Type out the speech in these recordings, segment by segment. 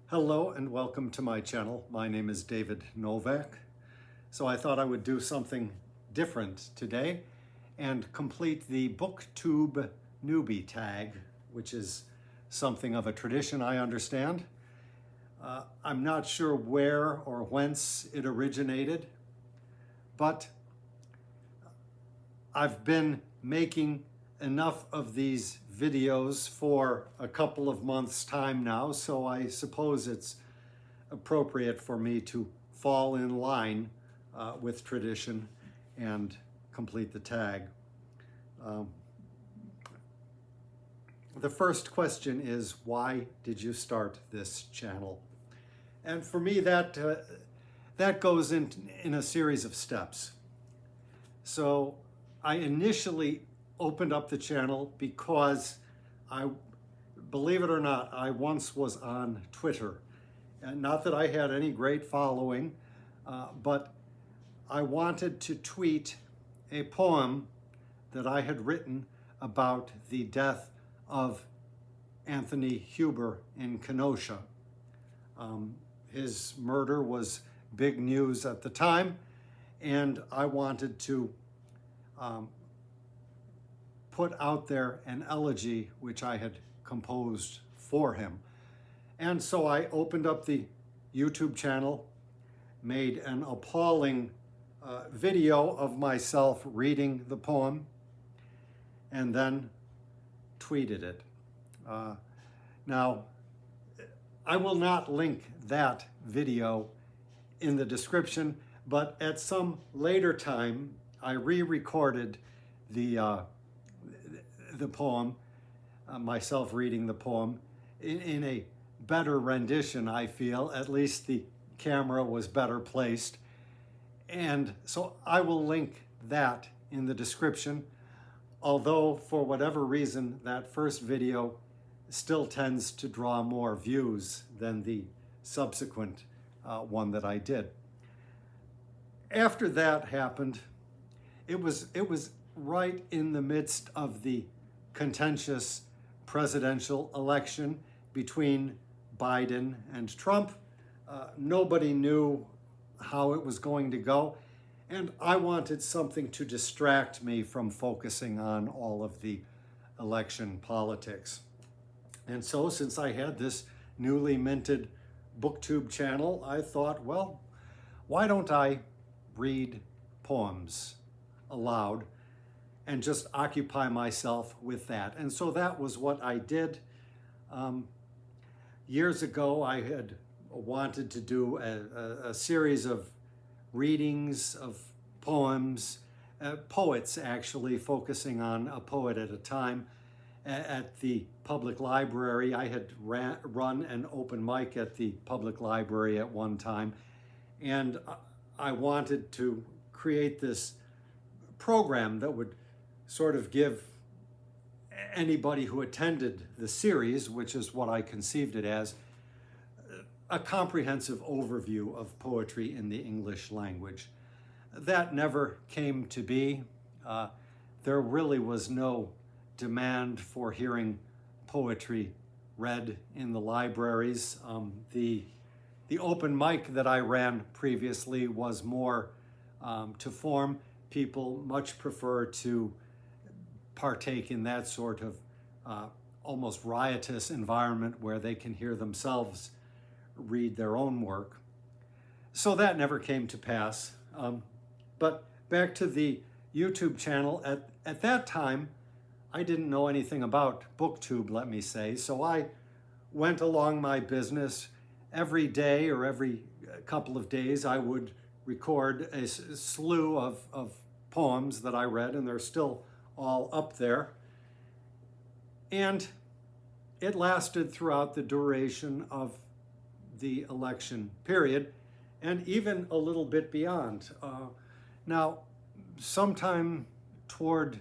Hello and welcome to my channel. My name is David Novak. So I thought I would do something different today and complete the BookTube Newbie Tag, which is something of a tradition, I understand. I'm not sure where or whence it originated, but I've been making enough of these videos for a couple of months' time now, so I suppose it's appropriate for me to fall in line with tradition and complete the tag. The first question is, why did you start this channel? And for me, that goes in a series of steps. So I initially opened up the channel because believe it or not, I once was on Twitter. And not that I had any great following, but I wanted to tweet a poem that I had written about the death of Anthony Huber in Kenosha. His murder was big news at the time, and I wanted to put out there an elegy which I had composed for him. And so I opened up the YouTube channel, made an appalling video of myself reading the poem, and then tweeted it. Now, I will not link that video in the description, but at some later time, I re-recorded the poem, myself reading the poem, in a better rendition, I feel. At least the camera was better placed. And so I will link that in the description, although for whatever reason, that first video still tends to draw more views than the subsequent one that I did. After that happened, it was right in the midst of the contentious presidential election between Biden and Trump. Nobody knew how it was going to go, and I wanted something to distract me from focusing on all of the election politics. And so, since I had this newly minted BookTube channel, I thought, well, why don't I read poems aloud and just occupy myself with that? And so that was what I did. Years ago, I had wanted to do a series of readings of poems, poets actually, focusing on a poet at a time. At the public library, I had run an open mic at the public library at one time, and I wanted to create this program that would sort of give anybody who attended the series, which is what I conceived it as, a comprehensive overview of poetry in the English language. That never came to be. There really was no demand for hearing poetry read in the libraries. The open mic that I ran previously was more to form. People much prefer to partake in that sort of almost riotous environment where they can hear themselves read their own work. So that never came to pass. But back to the YouTube channel, at that time, I didn't know anything about BookTube, let me say, so I went along my business. Every day or every couple of days, I would record a slew of poems that I read, and they're still all up there. And it lasted throughout the duration of the election period, and even a little bit beyond. Now, sometime toward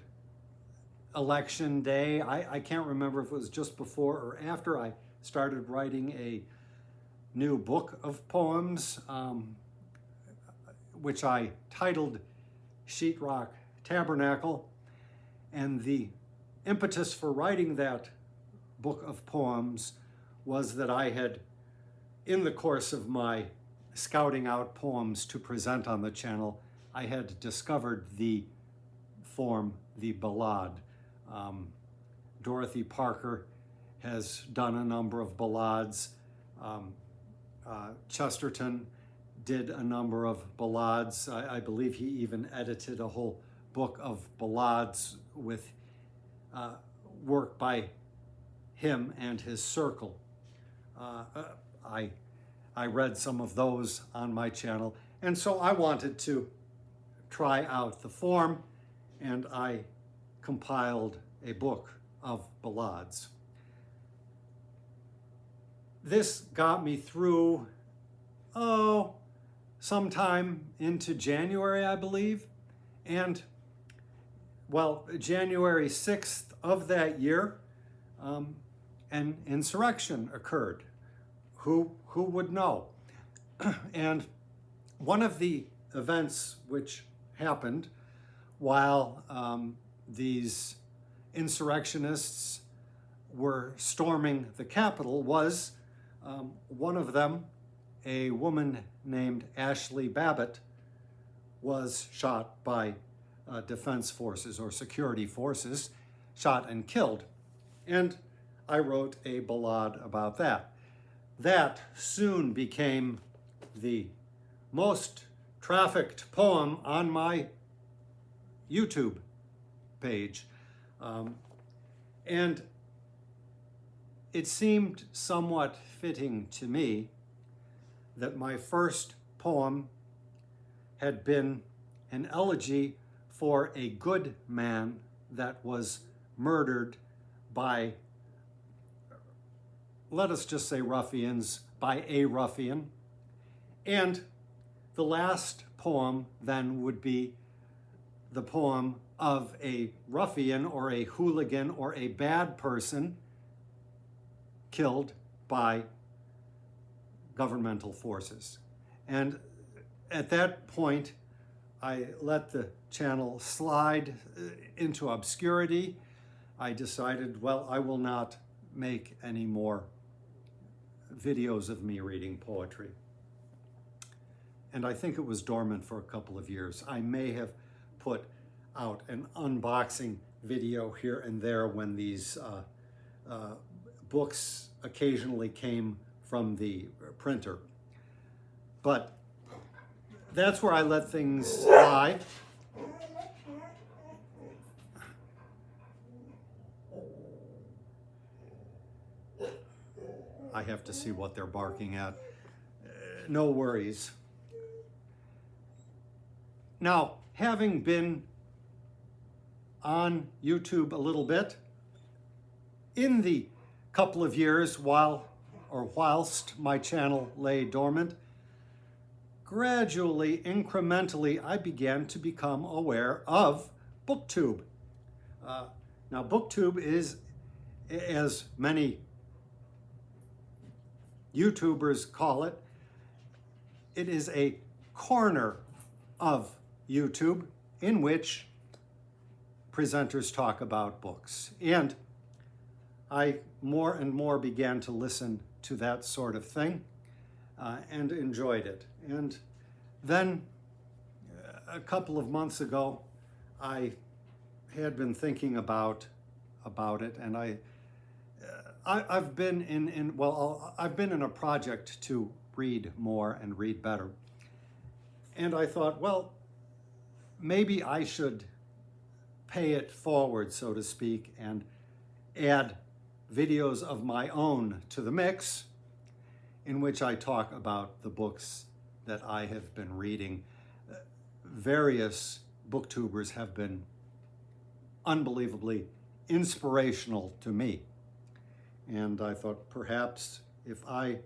election day, I can't remember if it was just before or after, I started writing a new book of poems, which I titled Sheetrock Tabernacle. And the impetus for writing that book of poems was that I had in the course of my scouting out poems to present on the channel, I had discovered the form, the ballade. Dorothy Parker has done a number of ballades. Chesterton did a number of ballades. I believe he even edited a whole book of ballades with work by him and his circle. I read some of those on my channel, and so I wanted to try out the form, and I compiled a book of ballades. This got me through, sometime into January, I believe, and well, January 6th of that year, an insurrection occurred. Who would know? And one of the events which happened while these insurrectionists were storming the Capitol was one of them, a woman named Ashley Babbitt, was shot by defense forces or security forces, shot and killed. And I wrote a ballade about that. That soon became the most trafficked poem on my YouTube page. And it seemed somewhat fitting to me that my first poem had been an elegy for a good man that was murdered by, let us just say ruffians, by a ruffian. And the last poem then would be the poem of a ruffian or a hooligan or a bad person killed by governmental forces. And at that point, I let the channel slide into obscurity. I decided, well, I will not make any more videos of me reading poetry. And I think it was dormant for a couple of years. I may have put out an unboxing video here and there when these books occasionally came from the printer. But that's where I let things lie. I have to see what they're barking at. No worries. Now, having been on YouTube a little bit, in the couple of years whilst my channel lay dormant, gradually, incrementally, I began to become aware of BookTube. Now, BookTube is, as many YouTubers call it, it is a corner of YouTube in which presenters talk about books. And I more and more began to listen to that sort of thing and enjoyed it. And then a couple of months ago, I had been thinking about it, and I've been in a project to read more and read better. And I thought, well, maybe I should pay it forward, so to speak, and add videos of my own to the mix in which I talk about the books that I have been reading. Various booktubers have been unbelievably inspirational to me. And I thought perhaps if I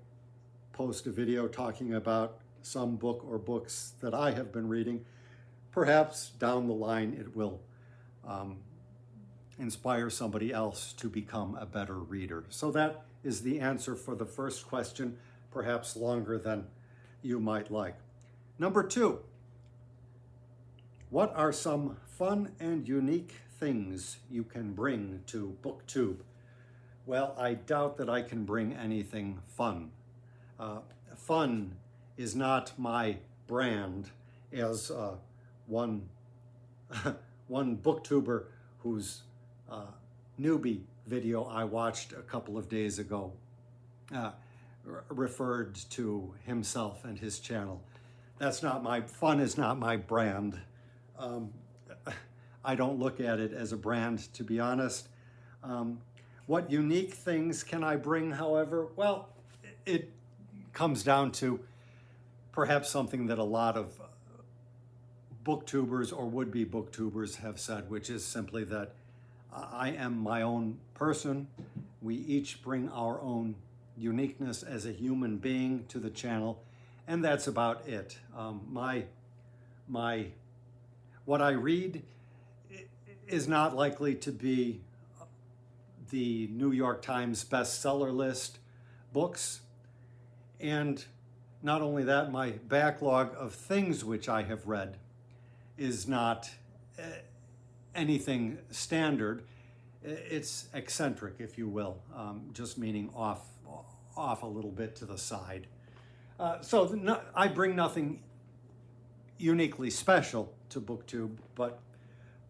post a video talking about some book or books that I have been reading, perhaps down the line it will inspire somebody else to become a better reader. So that is the answer for the first question, perhaps longer than you might like. Number 2, what are some fun and unique things you can bring to BookTube? Well, I doubt that I can bring anything fun. Fun is not my brand, as one booktuber whose newbie video I watched a couple of days ago referred to himself and his channel. Fun is not my brand. I don't look at it as a brand, to be honest. What unique things can I bring, however? Well, it comes down to perhaps something that a lot of booktubers or would-be booktubers have said, which is simply that I am my own person. We each bring our own uniqueness as a human being to the channel, and that's about it. What I read is not likely to be the New York Times bestseller list books, and not only that, my backlog of things which I have read is not anything standard. It's eccentric, if you will, just meaning off a little bit to the side. I bring nothing uniquely special to BookTube, but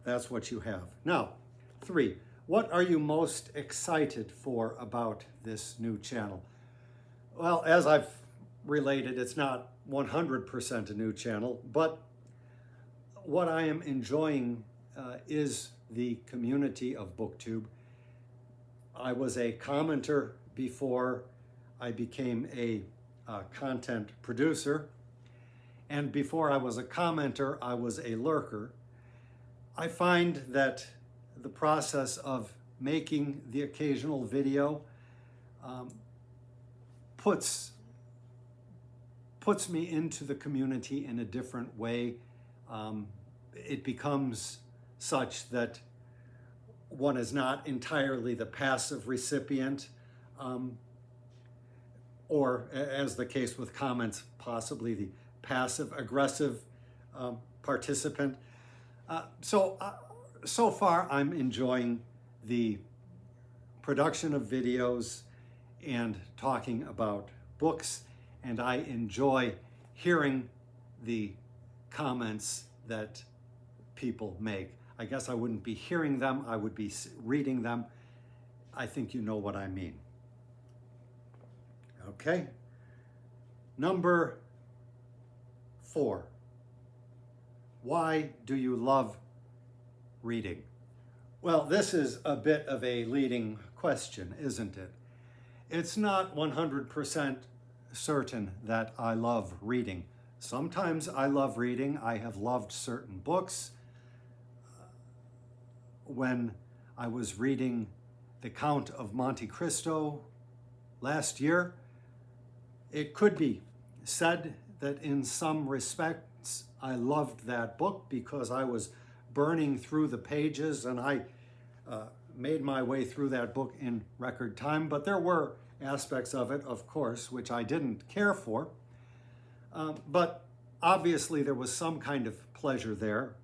that's what you have. Now, 3, what are you most excited for about this new channel? Well, as I've related, it's not 100% a new channel, but what I am enjoying is the community of BookTube. I was a commenter before I became a content producer, and before I was a commenter, I was a lurker. I find that the process of making the occasional video puts me into the community in a different way. It becomes such that one is not entirely the passive recipient, or as the case with comments, possibly the passive-aggressive participant. So far, I'm enjoying the production of videos and talking about books, and I enjoy hearing the comments that people make. I guess I wouldn't be hearing them, I would be reading them. I think you know what I mean. Okay. Number 4. Why do you love reading? Well, this is a bit of a leading question, isn't it? It's not 100% certain that I love reading. Sometimes I love reading. I have loved certain books. When I was reading The Count of Monte Cristo last year, it could be said that in some respects I loved that book because I was burning through the pages, and I made my way through that book in record time. But there were aspects of it, of course, which I didn't care for. But obviously there was some kind of pleasure there.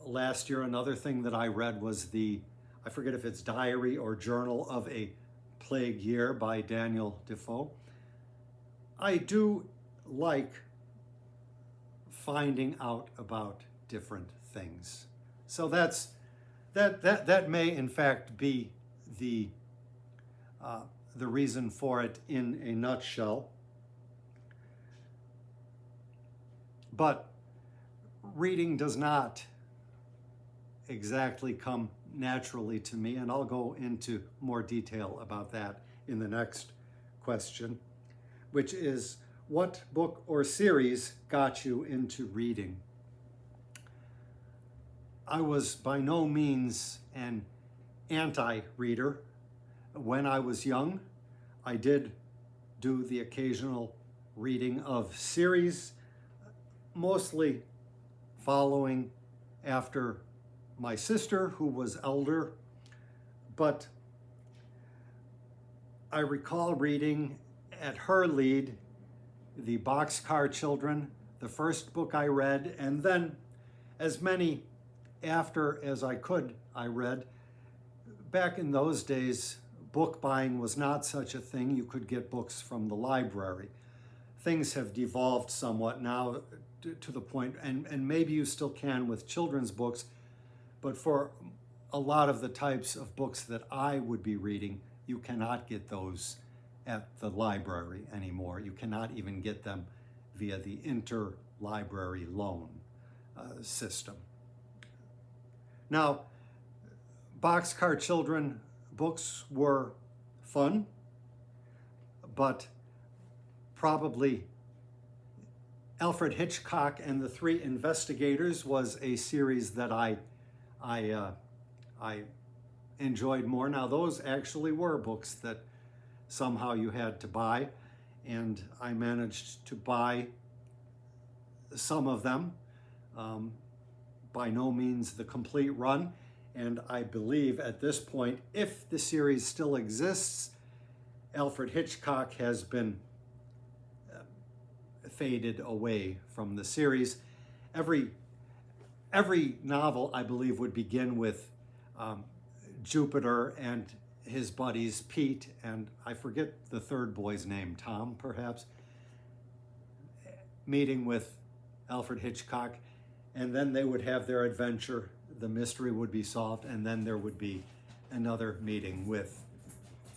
Last year, another thing that I read was I forget if it's Diary or Journal of a Plague Year by Daniel Defoe. I do like finding out about different things. So that may in fact be the reason for it in a nutshell. But reading does not exactly come naturally to me, and I'll go into more detail about that in the next question, which is, what book or series got you into reading? I was by no means an anti-reader. When I was young, I did do the occasional reading of series, mostly following after my sister, who was elder. But I recall reading at her lead The Boxcar Children, the first book I read, and then as many after as I could I read. Back in those days, book buying was not such a thing. You could get books from the library. Things have devolved somewhat now to the point, and maybe you still can with children's books, but for a lot of the types of books that I would be reading, you cannot get those at the library anymore. You cannot even get them via the interlibrary loan system. Now, Boxcar Children books were fun, but probably Alfred Hitchcock and the Three Investigators was a series that I enjoyed more. Now, those actually were books that somehow you had to buy, and I managed to buy some of them. By no means the complete run, and I believe at this point, if the series still exists, Alfred Hitchcock has been faded away from the series. Every novel, I believe, would begin with Jupiter and his buddies, Pete, and I forget the third boy's name, Tom, perhaps, meeting with Alfred Hitchcock, and then they would have their adventure, the mystery would be solved, and then there would be another meeting with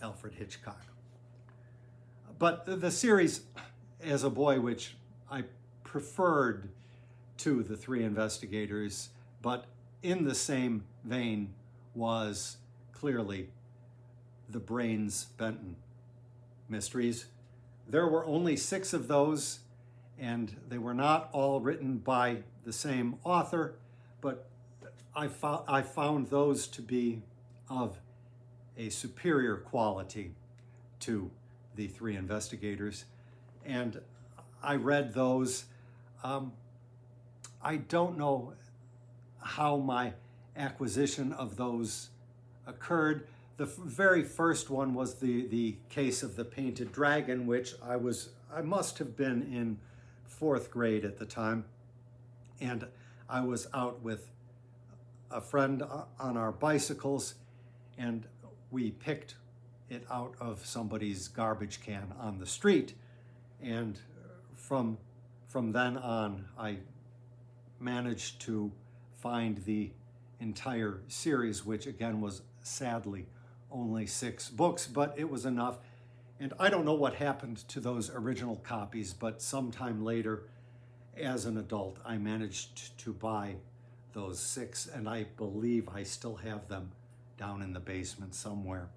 Alfred Hitchcock. But the series, as a boy, which I preferred to the Three Investigators, but in the same vein, was clearly the Brains Benton mysteries. There were only 6 of those, and they were not all written by the same author, but I found those to be of a superior quality to the Three Investigators, and I read those. I don't know how my acquisition of those occurred. The very first one was the Case of the Painted Dragon, which I must have been in 4th grade at the time, and I was out with a friend on our bicycles, and we picked it out of somebody's garbage can on the street, and from then on I managed to find the entire series, which again was sadly only 6 books, but it was enough. And I don't know what happened to those original copies, but sometime later, as an adult, I managed to buy those 6, and I believe I still have them down in the basement somewhere.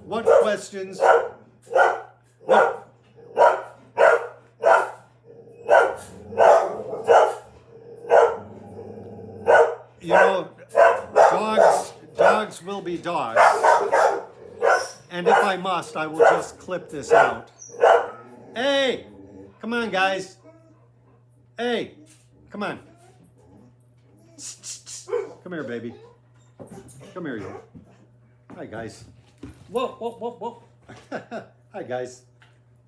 What questions? You know, dogs will be dogs. And if I must, I will just clip this out. Hey, come on, guys. Hey, come on. Come here, baby. Come here, you. Hi, guys. Whoa, whoa, whoa, whoa. Hi, guys.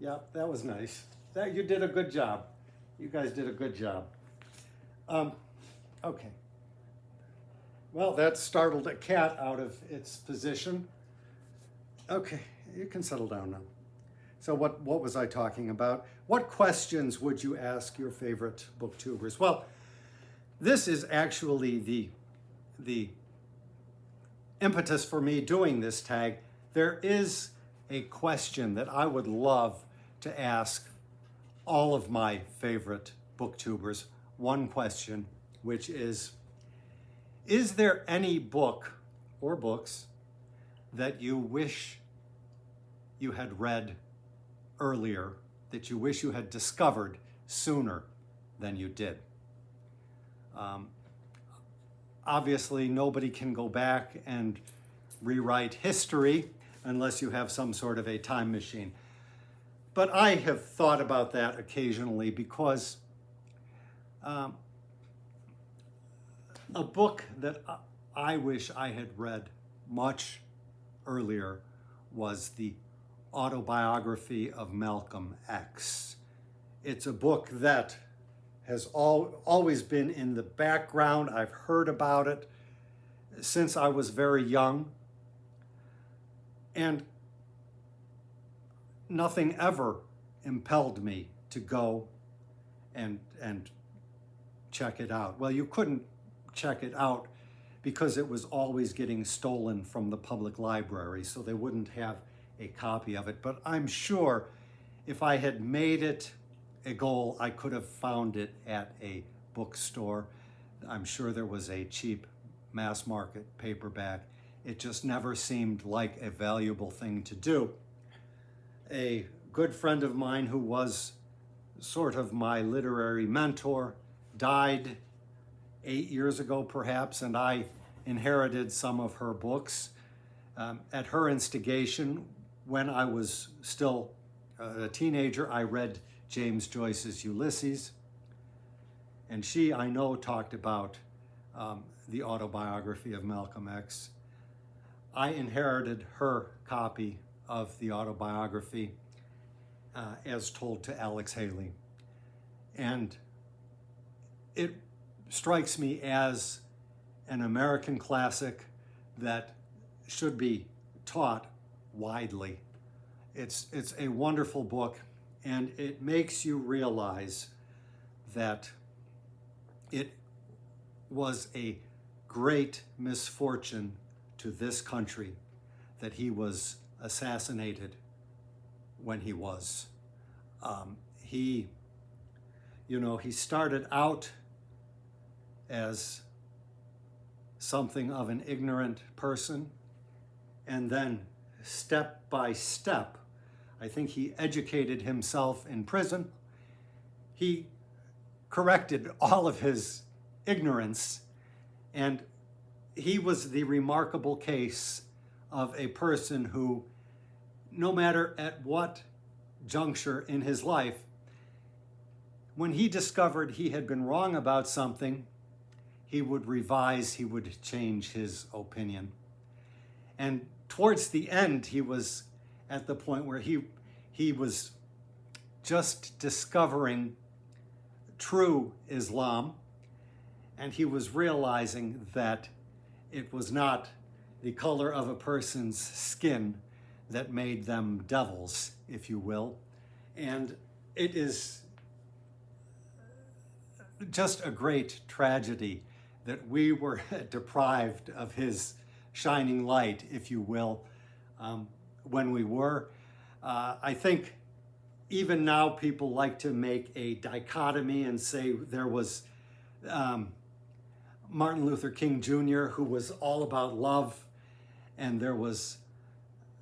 Yeah, that was nice. You did a good job. You guys did a good job. Okay. Well, that startled a cat out of its position. Okay, you can settle down now. So what was I talking about? What questions would you ask your favorite booktubers? Well, this is actually the impetus for me doing this tag. There is a question that I would love to ask all of my favorite booktubers. One question, which is there any book or books that you wish you had read earlier, that you wish you had discovered sooner than you did? Obviously, nobody can go back and rewrite history unless you have some sort of a time machine. But I have thought about that occasionally because a book that I wish I had read much earlier was the autobiography of Malcolm X. It's a book that has always been in the background. I've heard about it since I was very young. And nothing ever impelled me to go and check it out. Well, you couldn't check it out because it was always getting stolen from the public library, so they wouldn't have a copy of it. But I'm sure if I had made it a goal, I could have found it at a bookstore. I'm sure there was a cheap mass market paperback. It just never seemed like a valuable thing to do. A good friend of mine who was sort of my literary mentor died 8 years ago perhaps, and I inherited some of her books. At her instigation, when I was still a teenager, I read James Joyce's Ulysses, and she, I know, talked about the autobiography of Malcolm X. I inherited her copy of the autobiography as told to Alex Haley. And it strikes me as an American classic that should be taught widely. It's a wonderful book, and it makes you realize that it was a great misfortune to this country that he was assassinated when he was. He started out as something of an ignorant person, and then step by step, I think he educated himself in prison. He corrected all of his ignorance, and he was the remarkable case of a person who, no matter at what juncture in his life, when he discovered he had been wrong about something, he would revise, he would change his opinion. And towards the end, he was at the point where he was just discovering true Islam, and he was realizing that it was not the color of a person's skin that made them devils, if you will. And it is just a great tragedy that we were deprived of his shining light, if you will, when we were. I think even now people like to make a dichotomy and say there was Martin Luther King Jr., who was all about love, and there was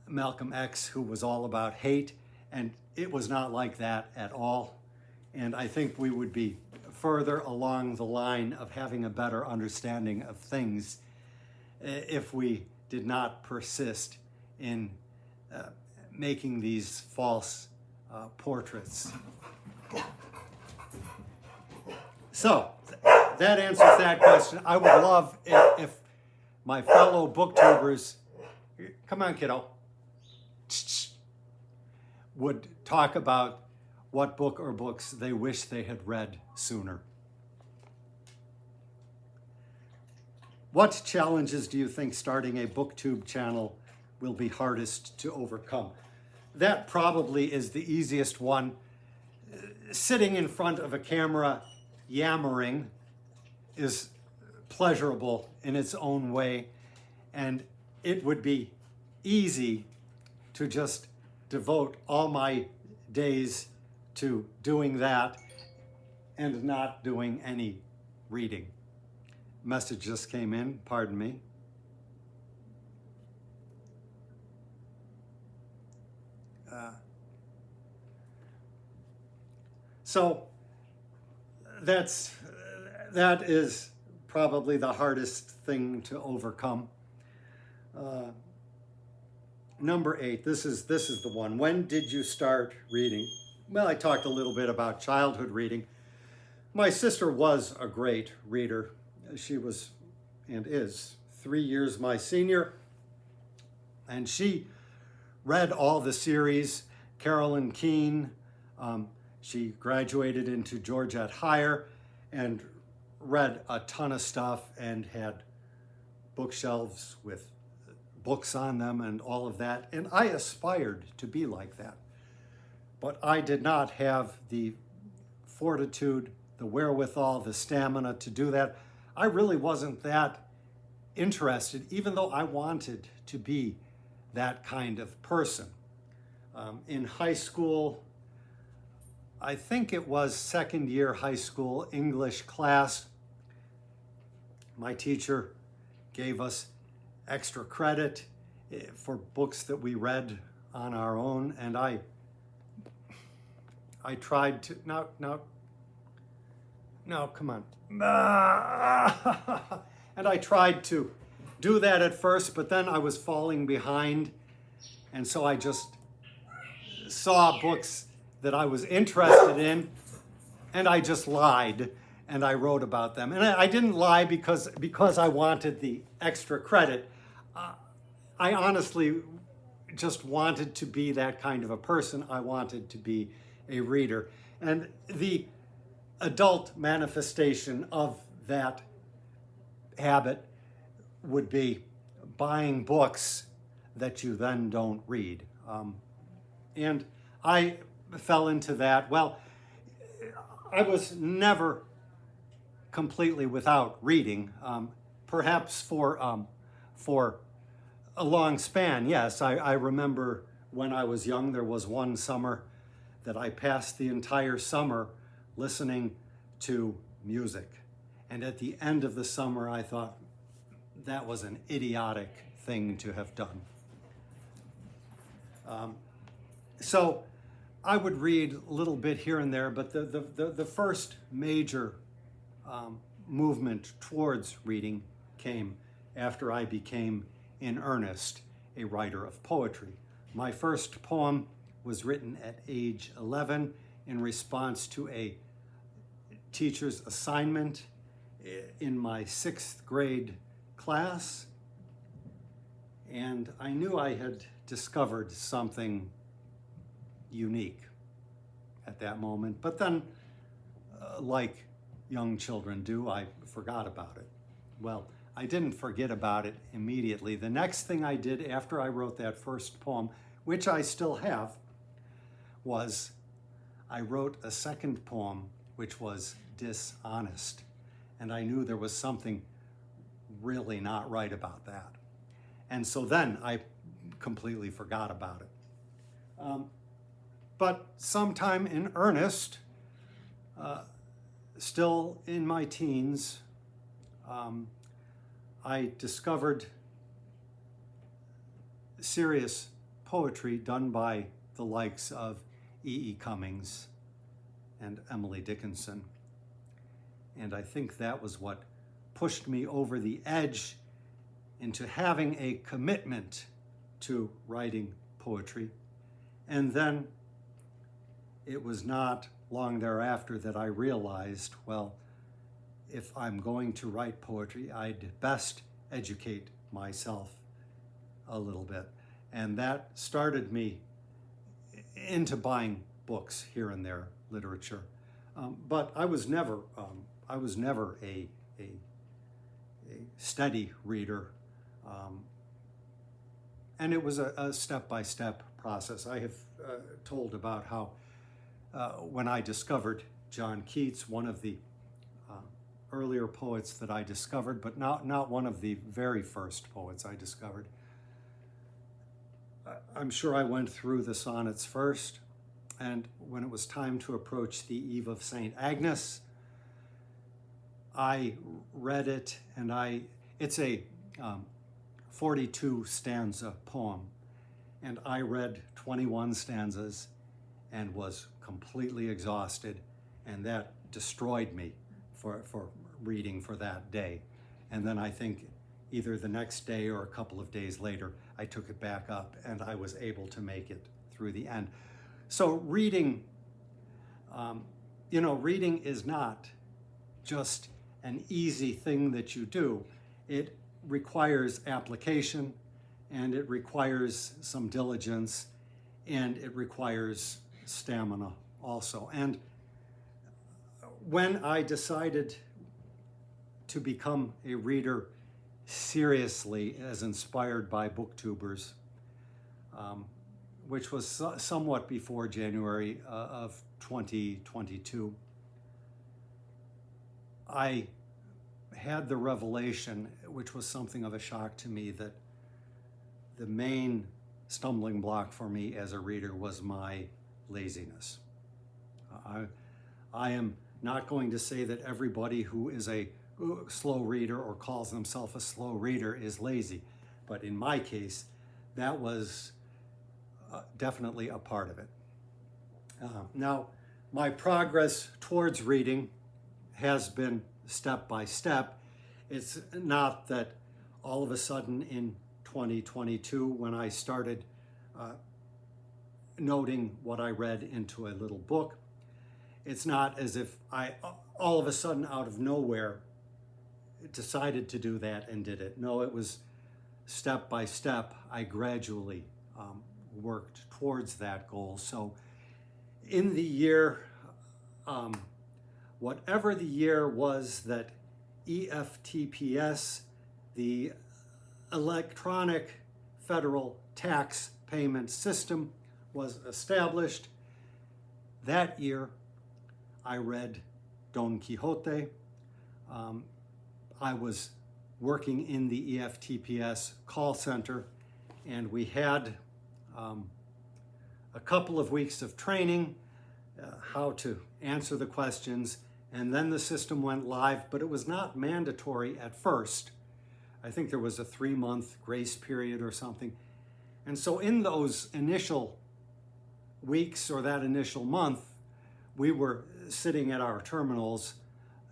Malcolm X, who was all about hate, and it was not like that at all. And I think we would be further along the line of having a better understanding of things if we did not persist in making these false portraits. So that answers that question. I would love if my fellow booktubers, come on kiddo, would talk about what book or books they wish they had read sooner. What challenges do you think starting a BookTube channel will be hardest to overcome? That probably is the easiest one. Sitting in front of a camera yammering is pleasurable in its own way, and it would be easy to just devote all my days to doing that and not doing any reading. Message just came in, pardon me. So that is probably the hardest thing to overcome. Number 8, this is the one. When did you start reading? Well, I talked a little bit about childhood reading. My sister was a great reader. She was and is 3 years my senior, and she read all the series, Carolyn Keene, She graduated into Georgette Higher and read a ton of stuff and had bookshelves with books on them and all of that. And I aspired to be like that. But I did not have the fortitude, the wherewithal, the stamina to do that. I really wasn't that interested, even though I wanted to be that kind of person. In high school, I think it was second year high school English class, my teacher gave us extra credit for books that we read on our own, and I tried to, no, come on. And I tried to do that at first, but then I was falling behind, and so I just saw books that I was interested in, and I just lied, and I wrote about them. And I didn't lie because I wanted the extra credit. I honestly just wanted to be that kind of a person. I wanted to be a reader. And the adult manifestation of that habit would be buying books that you then don't read. And I fell into that. Well, I was never completely without reading. Perhaps for a long span, yes. I remember when I was young, there was one summer that I passed the entire summer listening to music. And at the end of the summer, I thought that was an idiotic thing to have done. So I would read a little bit here and there, but the first major movement towards reading came after I became in earnest a writer of poetry. My first poem was written at age 11 in response to a teacher's assignment in my 6th grade class, and I knew I had discovered something unique at that moment, but then like young children do, I forgot about it. Well, I didn't forget about it immediately. The next thing I did after I wrote that first poem, which I still have, was I wrote a second poem which was dishonest, and I knew there was something really not right about that. And so then I completely forgot about it. But sometime in earnest, still in my teens, I discovered serious poetry done by the likes of E.E. Cummings and Emily Dickinson. And I think that was what pushed me over the edge into having a commitment to writing poetry. And then it was not long thereafter that I realized, well, if I'm going to write poetry, I'd best educate myself a little bit. And that started me into buying books here and there, literature. But I was never a steady reader. And it was a step-by-step process. I have told about how when I discovered John Keats, one of the earlier poets that I discovered, but not one of the very first poets I discovered. I'm sure I went through the sonnets first, and when it was time to approach the Eve of St. Agnes, I read it, and it's a 42 stanza poem, and I read 21 stanzas and was completely exhausted, and that destroyed me for reading for that day. And then I think either the next day or a couple of days later, I took it back up and I was able to make it through the end. So reading, reading is not just an easy thing that you do. It requires application, and it requires some diligence, and it requires stamina also. And when I decided to become a reader seriously, as inspired by BookTubers, which was somewhat before January of 2022, I had the revelation, which was something of a shock to me, that the main stumbling block for me as a reader was my laziness. I am not going to say that everybody who is a slow reader or calls themselves a slow reader is lazy, but in my case, that was definitely a part of it. Now, my progress towards reading has been step by step. It's not that all of a sudden in 2022, when I started noting what I read into a little book, it's not as if I all of a sudden out of nowhere decided to do that and did it. No, it was step by step. I gradually worked towards that goal. So in the year, whatever the year was that EFTPS, the Electronic Federal Tax Payment System, was established, that year I read Don Quixote. I was working in the EFTPS call center, and we had a couple of weeks of training, how to answer the questions, and then the system went live, but it was not mandatory at first. I think there was a 3-month grace period or something. And so in those initial weeks or that initial month, we were sitting at our terminals,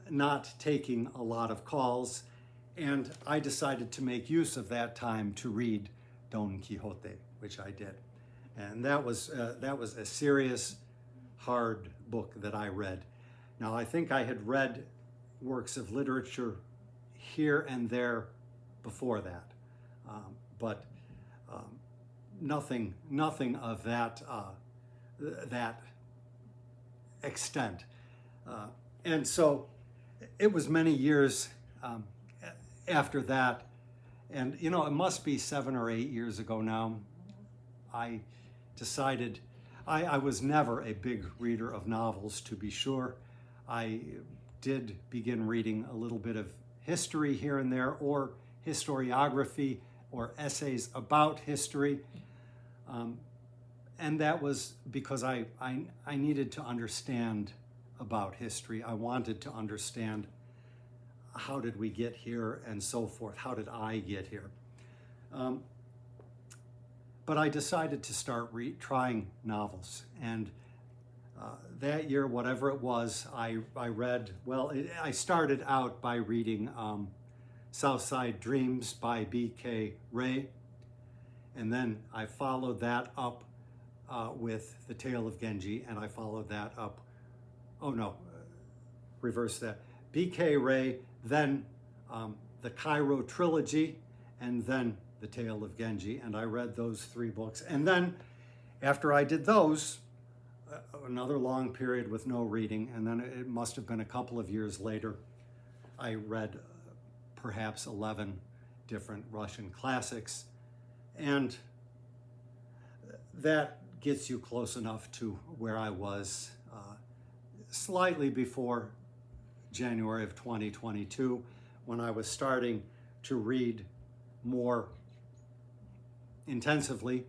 not taking a lot of calls, and I decided to make use of that time to read Don Quixote, which I did. And that was a serious, hard book that I read. Now, I think I had read works of literature here and there before that, but nothing of that that extent. And so it was many years after that, and it must be 7 or 8 years ago now, I decided, I was never a big reader of novels, to be sure. I did begin reading a little bit of history here and there, or historiography, or essays about history. And that was because I needed to understand about history. I wanted to understand how did we get here and so forth. How did I get here? But I decided to start trying novels. And that year, whatever it was, I read, I started out by reading Southside Dreams by B.K. Ray. And then I followed that up with The Tale of Genji, and I followed that up, reverse that. B.K. Ray, then the Cairo Trilogy, and then The Tale of Genji, and I read those 3 books. And then after I did those, another long period with no reading, and then it must have been a couple of years later, I read perhaps 11 different Russian classics, and that gets you close enough to where I was slightly before January of 2022, when I was starting to read more intensively,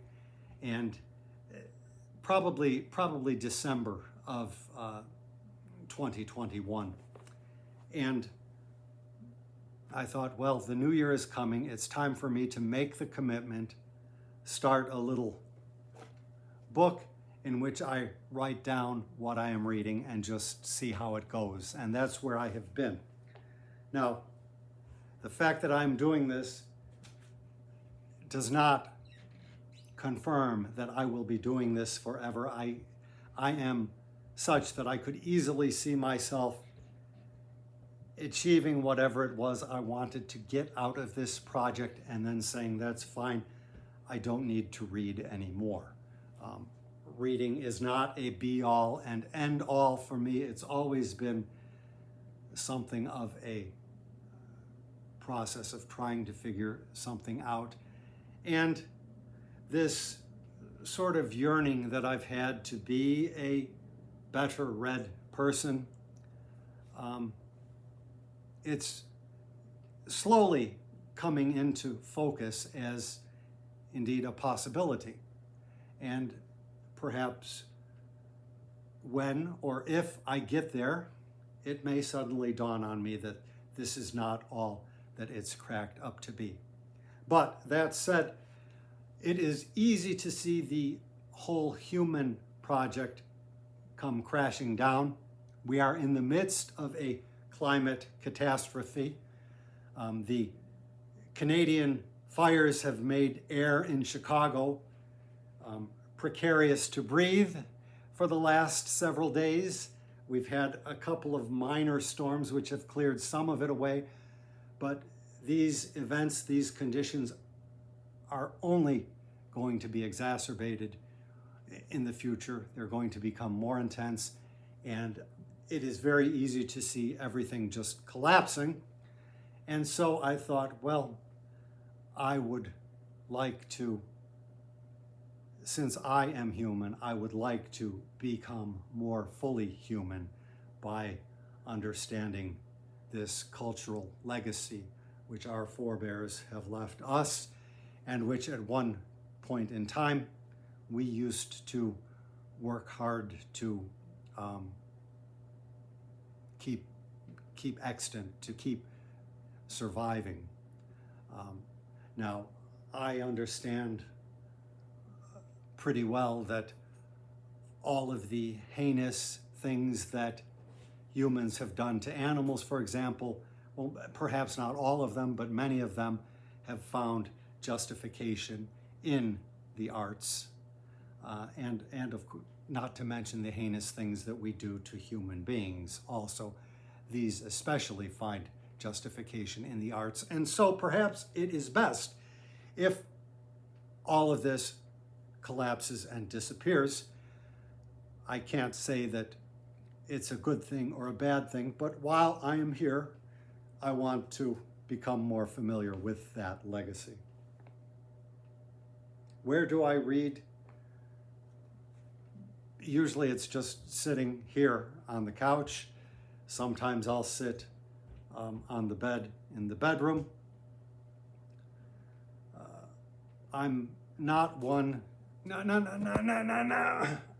and probably December of 2021. And I thought, well, the new year is coming. It's time for me to make the commitment, start a little book in which I write down what I am reading and just see how it goes. And that's where I have been. Now, the fact that I'm doing this does not confirm that I will be doing this forever. I am such that I could easily see myself achieving whatever it was I wanted to get out of this project and then saying, that's fine, I don't need to read anymore. reading is not a be-all and end-all for me. It's always been something of a process of trying to figure something out. And this sort of yearning that I've had to be a better read person, it's slowly coming into focus as indeed a possibility. And perhaps when or if I get there, it may suddenly dawn on me that this is not all that it's cracked up to be. But that said, it is easy to see the whole human project come crashing down. We are in the midst of a climate catastrophe. The Canadian fires have made air in Chicago precarious to breathe for the last several days. We've had a couple of minor storms which have cleared some of it away, but these events, these conditions are only going to be exacerbated in the future. They're going to become more intense, and it is very easy to see everything just collapsing. And so I thought, well, I would like to, since I am human, I would like to become more fully human by understanding this cultural legacy which our forebears have left us, and which at one point in time we used to work hard to keep extant, to keep surviving. Now, I understand pretty well that all of the heinous things that humans have done to animals, for example, well, perhaps not all of them, but many of them have found justification in the arts, and of course, not to mention the heinous things that we do to human beings also. These especially find justification in the arts. And so perhaps it is best if all of this collapses and disappears. I can't say that it's a good thing or a bad thing, but while I am here, I want to become more familiar with that legacy. Where do I read? Usually it's just sitting here on the couch. Sometimes I'll sit on the bed in the bedroom. I'm not one, I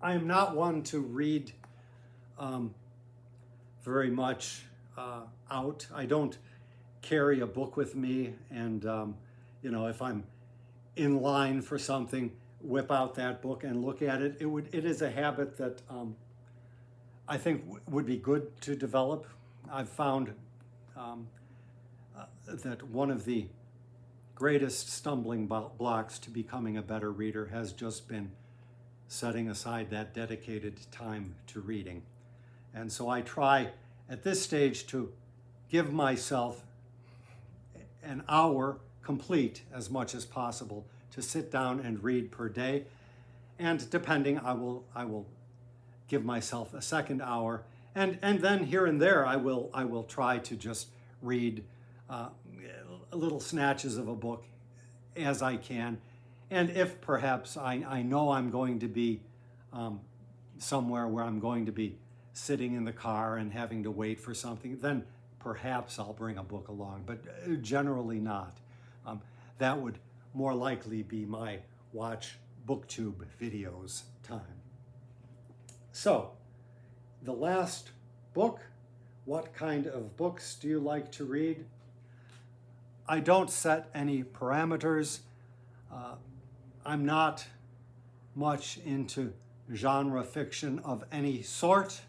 am not one to read very much out. I don't carry a book with me, and if I'm in line for something, whip out that book and look at it. It is a habit that I think would be good to develop. I've found that one of the greatest stumbling blocks to becoming a better reader has just been setting aside that dedicated time to reading. And so I try at this stage to give myself an hour complete as much as possible to sit down and read per day. And depending, I will give myself a second hour. And then here and there, I will try to just read little snatches of a book as I can. And if perhaps I know I'm going to be somewhere where I'm going to be sitting in the car and having to wait for something, then perhaps I'll bring a book along, but generally not. That would more likely be my watch BookTube videos time. So, the last book, what kind of books do you like to read? I don't set any parameters. I'm not much into genre fiction of any sort.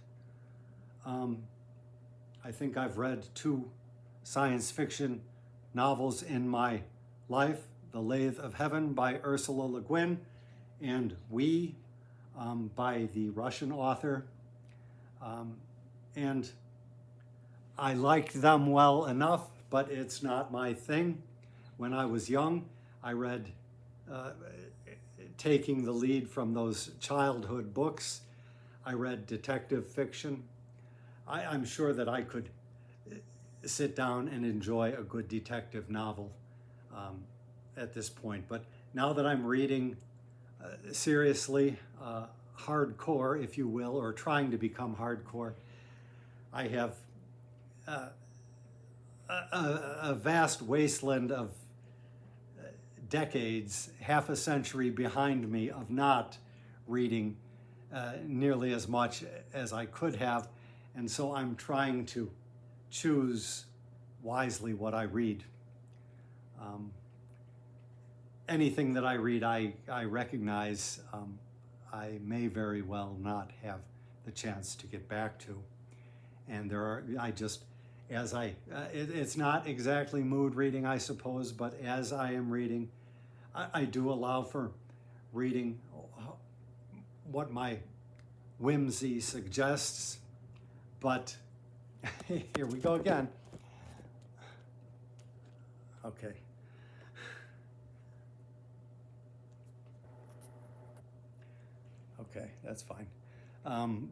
I think I've read 2 science fiction novels in my life, The Lathe of Heaven by Ursula Le Guin and We by the Russian author. And I liked them well enough, but it's not my thing. When I was young, I read taking the lead from those childhood books. I read detective fiction. I'm sure that I could sit down and enjoy a good detective novel at this point. But now that I'm reading seriously, hardcore, if you will, or trying to become hardcore, I have a vast wasteland of decades, half a century behind me of not reading nearly as much as I could have. And so I'm trying to choose wisely what I read. Anything that I read, I recognize I may very well not have the chance to get back to. And it's not exactly mood reading, I suppose, but as I am reading, I do allow for reading what my whimsy suggests, but here we go again. Okay. Okay, that's fine.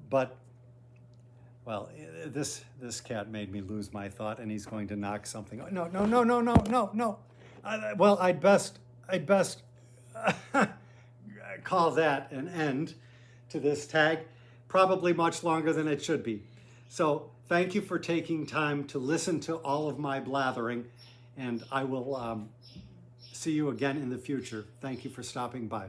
But, well, this cat made me lose my thought, and he's going to knock something. No. Well, I'd best call that an end to this tag, probably much longer than it should be. So thank you for taking time to listen to all of my blathering, and I will see you again in the future. Thank you for stopping by.